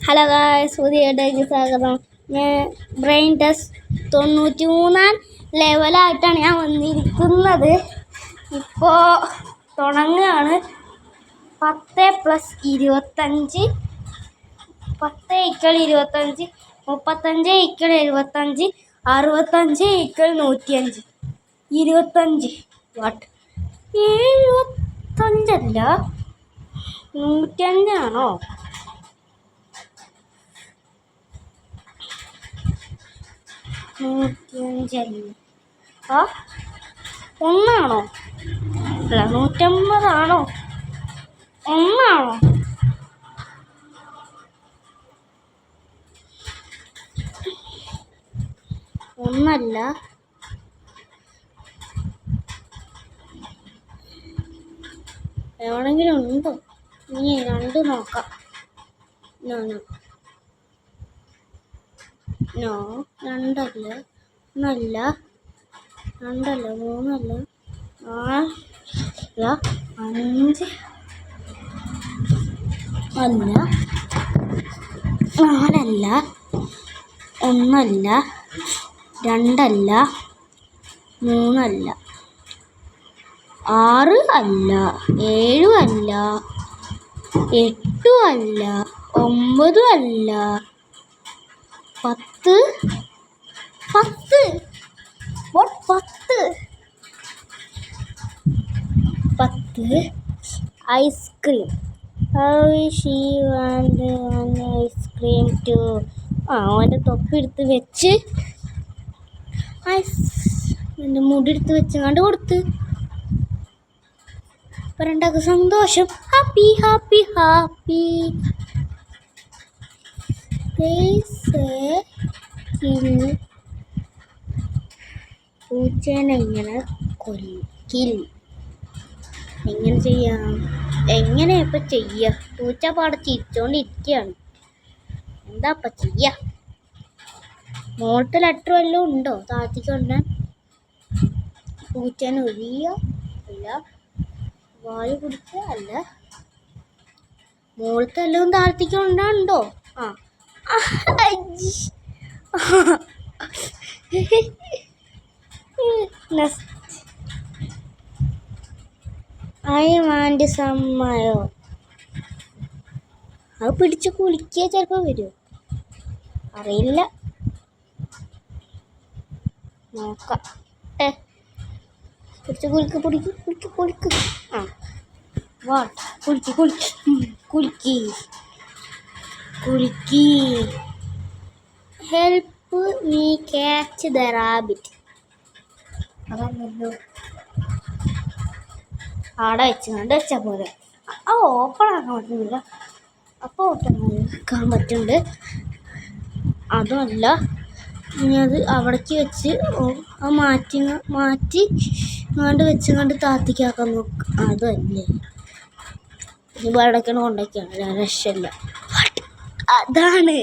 Hello guys, പുതിയ വീഡിയോയ്ക്ക് സ്വാഗതം. ഞാൻ ബ്രെയിൻ ടെസ്റ്റ് 93-ാം ലെവലായിട്ടാണ് ഞാൻ വന്നിരിക്കുന്നത്. ഇപ്പോൾ തുടങ്ങുകയാണ്. 10 + 25 10 = 25, 35 = 75, 65 = 105. 25 വാട്ട്? 75 അല്ല, 105 ആണോ? ഒന്നാണോ? അല്ല, 150 ആണോ? ഒന്നാണോ? ഒന്നല്ല, എവിടെങ്കിലും ഉണ്ടോ? ഇനി 2 നോക്കാം. നോ 2 അല്ല, 1 അല്ല, 2 അല്ല, 3 അല്ല, 4 അല്ല, 5 അല്ല, 4 അല്ല, 1 അല്ല, 2 അല്ല, 3 അല്ല, 6 അല്ല, 7 അല്ല, 8 അല്ല, 9 അല്ല, 10 ഐസ്ക്രീം. ഐസ്ക്രീം ടു അവൻ്റെ തൊപ്പിയെടുത്ത് വെച്ച് എൻ്റെ മുടി എടുത്ത് വെച്ചങ്ങാണ്ട് കൊടുത്ത്. അപ്പം രണ്ടാൾക്ക് സന്തോഷം. Happy happy happy. പൂച്ചേനെ ഇങ്ങനെ എങ്ങനെ ചെയ്യാം? എങ്ങനെയാ ഇപ്പം ചെയ്യുക? പൂച്ച പാടെ ചിരിച്ചോണ്ടിരിക്കുകയാണ്. എന്താ ഇപ്പം ചെയ്യുക? മോളത്തെ ലെറ്റർ വല്ലതും ഉണ്ടോ താഴ്ത്തിക്കൊണ്ട്? പൂച്ചേനെ ഒഴിയുക അല്ല, വായു പിടിക്കുക അല്ല, മോളത്തെ എല്ലാം താഴ്ത്തിക്കൊണ്ടുണ്ടോ? സമയോ അത് പിടിച്ച് കുളിക്കുക ചിലപ്പോൾ വരുമോ അറിയില്ല, നോക്കാം. പിടിച്ച് കുളിക്ക്. കുളിക്കി. Help me catch the rabbit. അതല്ലോ, ആടെ വെച്ചാൽ പോലെ. ഓപ്പൺ ആക്കാൻ പറ്റുന്നില്ല. അപ്പോൾ ഓപ്പൺ ആക്കാൻ പറ്റുന്നുണ്ട്. അതുമല്ല, ഇനി അത് അവിടേക്ക് വെച്ച് മാറ്റി വെച്ചുകൊണ്ട് താത്തിക്കാക്കാൻ നോക്കുക. അതല്ലേ, ഇനി അവിടേക്കാണ് കൊണ്ടൊക്കെയാണ് രക്ഷയില്ല. അതാണ്